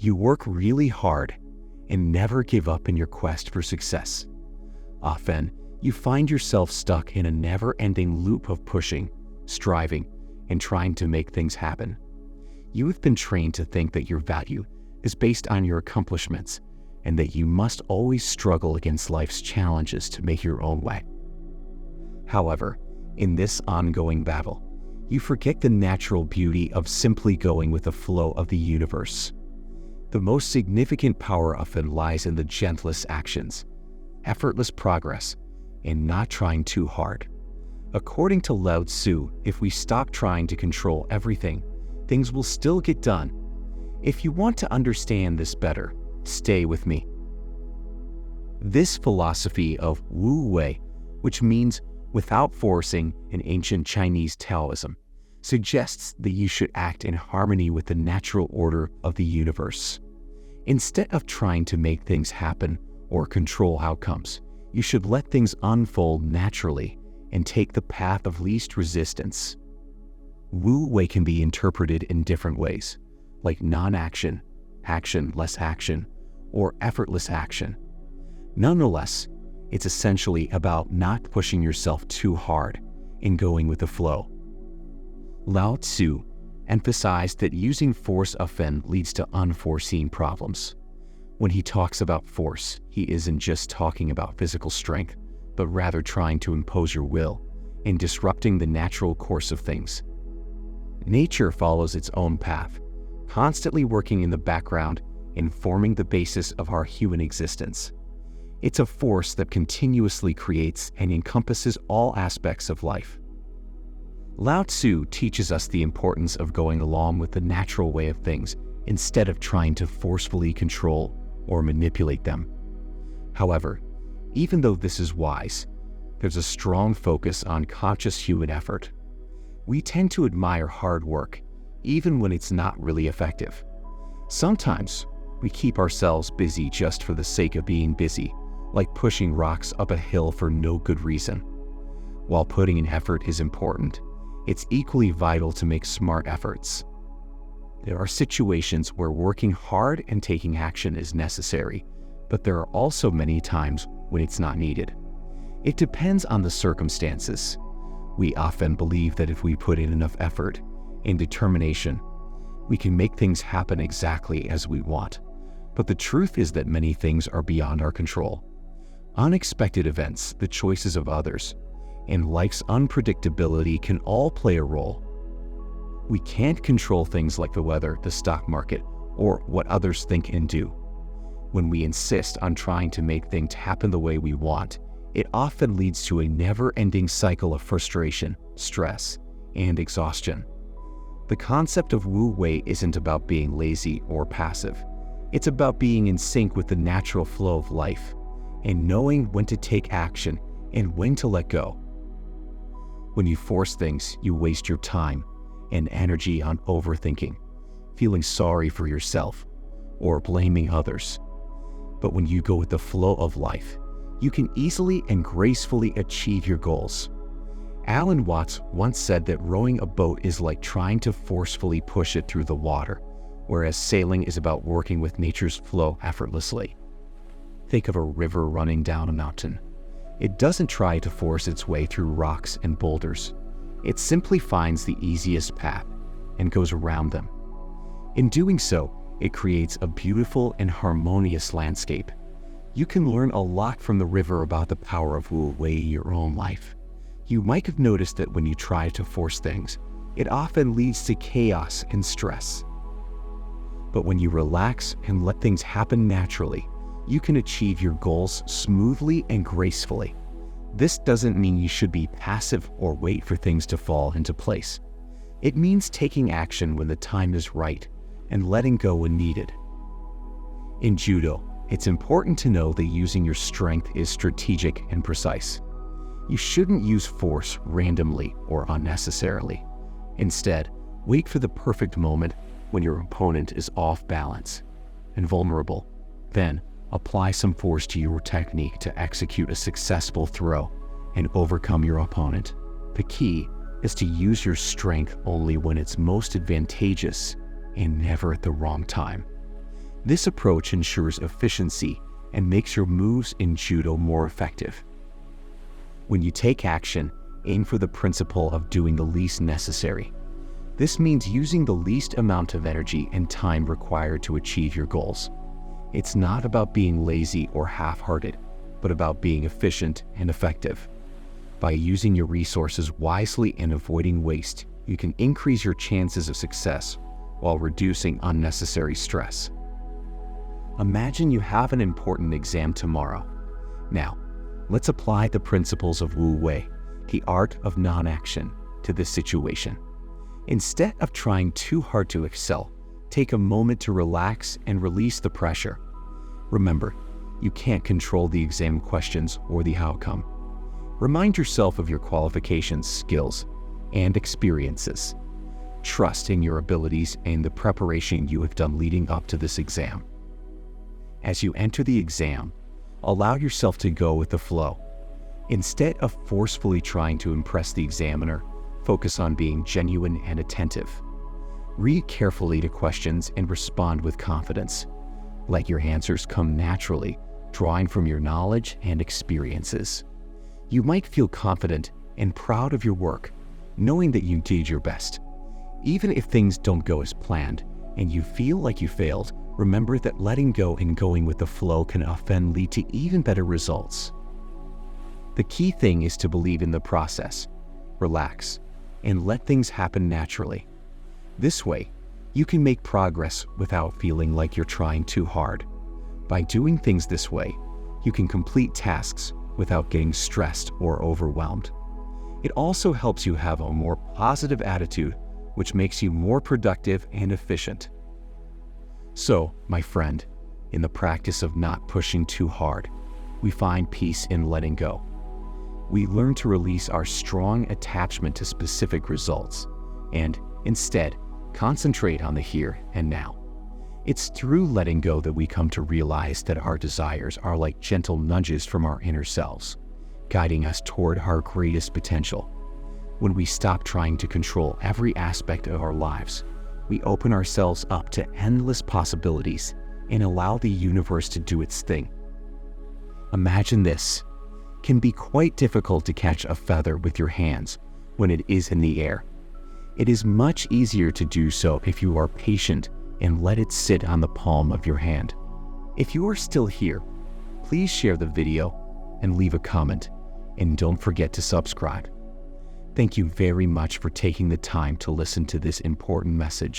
You work really hard and never give up in your quest for success. Often, you find yourself stuck in a never-ending loop of pushing, striving, and trying to make things happen. You have been trained to think that your value is based on your accomplishments and that you must always struggle against life's challenges to make your own way. However, in this ongoing battle, you forget the natural beauty of simply going with the flow of the universe. The most significant power often lies in the gentlest actions, effortless progress, and not trying too hard. According to Lao Tzu, if we stop trying to control everything, things will still get done. If you want to understand this better, stay with me. This philosophy of Wu Wei, which means without forcing in ancient Chinese Taoism, suggests that you should act in harmony with the natural order of the universe. Instead of trying to make things happen or control outcomes, you should let things unfold naturally and take the path of least resistance. Wu Wei can be interpreted in different ways, like non-action, action less action, or effortless action. Nonetheless, it's essentially about not pushing yourself too hard and going with the flow. Lao Tzu emphasized that using force often leads to unforeseen problems. When he talks about force, he isn't just talking about physical strength, but rather trying to impose your will and disrupting the natural course of things. Nature follows its own path, constantly working in the background and forming the basis of our human existence. It's a force that continuously creates and encompasses all aspects of life. Lao Tzu teaches us the importance of going along with the natural way of things instead of trying to forcefully control or manipulate them. However, even though this is wise, there's a strong focus on conscious human effort. We tend to admire hard work, even when it's not really effective. Sometimes, we keep ourselves busy just for the sake of being busy, like pushing rocks up a hill for no good reason. While putting in effort is important, it's equally vital to make smart efforts. There are situations where working hard and taking action is necessary, but there are also many times when it's not needed. It depends on the circumstances. We often believe that if we put in enough effort and determination, we can make things happen exactly as we want. But the truth is that many things are beyond our control. Unexpected events, the choices of others, and life's unpredictability can all play a role. We can't control things like the weather, the stock market, or what others think and do. When we insist on trying to make things happen the way we want, it often leads to a never-ending cycle of frustration, stress, and exhaustion. The concept of Wu Wei isn't about being lazy or passive. It's about being in sync with the natural flow of life and knowing when to take action and when to let go. When you force things, you waste your time and energy on overthinking, feeling sorry for yourself, or blaming others. But when you go with the flow of life, you can easily and gracefully achieve your goals. Alan Watts once said that rowing a boat is like trying to forcefully push it through the water, whereas sailing is about working with nature's flow effortlessly. Think of a river running down a mountain. It doesn't try to force its way through rocks and boulders. It simply finds the easiest path and goes around them. In doing so, it creates a beautiful and harmonious landscape. You can learn a lot from the river about the power of Wu Wei in your own life. You might have noticed that when you try to force things, it often leads to chaos and stress. But when you relax and let things happen naturally, you can achieve your goals smoothly and gracefully. This doesn't mean you should be passive or wait for things to fall into place. It means taking action when the time is right and letting go when needed. In judo, it's important to know that using your strength is strategic and precise. You shouldn't use force randomly or unnecessarily. Instead, wait for the perfect moment when your opponent is off balance and vulnerable. Then, apply some force to your technique to execute a successful throw and overcome your opponent. The key is to use your strength only when it's most advantageous and never at the wrong time. This approach ensures efficiency and makes your moves in judo more effective. When you take action, aim for the principle of doing the least necessary. This means using the least amount of energy and time required to achieve your goals. It's not about being lazy or half-hearted, but about being efficient and effective. By using your resources wisely and avoiding waste, you can increase your chances of success while reducing unnecessary stress. Imagine you have an important exam tomorrow. Now, let's apply the principles of Wu Wei, the art of non-action, to this situation. Instead of trying too hard to excel, take a moment to relax and release the pressure. Remember, you can't control the exam questions or the outcome. Remind yourself of your qualifications, skills, and experiences. Trust in your abilities and the preparation you have done leading up to this exam. As you enter the exam, allow yourself to go with the flow. Instead of forcefully trying to impress the examiner, focus on being genuine and attentive. Read carefully to questions and respond with confidence. Let your answers come naturally, drawing from your knowledge and experiences. You might feel confident and proud of your work, knowing that you did your best. Even if things don't go as planned and you feel like you failed, remember that letting go and going with the flow can often lead to even better results. The key thing is to believe in the process, relax, and let things happen naturally. This way, you can make progress without feeling like you're trying too hard. By doing things this way, you can complete tasks without getting stressed or overwhelmed. It also helps you have a more positive attitude, which makes you more productive and efficient. So, my friend, in the practice of not pushing too hard, we find peace in letting go. We learn to release our strong attachment to specific results and, instead, concentrate on the here and now. It's through letting go that we come to realize that our desires are like gentle nudges from our inner selves, guiding us toward our greatest potential. When we stop trying to control every aspect of our lives, we open ourselves up to endless possibilities and allow the universe to do its thing. Imagine this. It can be quite difficult to catch a feather with your hands when it is in the air. It is much easier to do so if you are patient and let it sit on the palm of your hand. If you are still here, please share the video and leave a comment, and don't forget to subscribe. Thank you very much for taking the time to listen to this important message.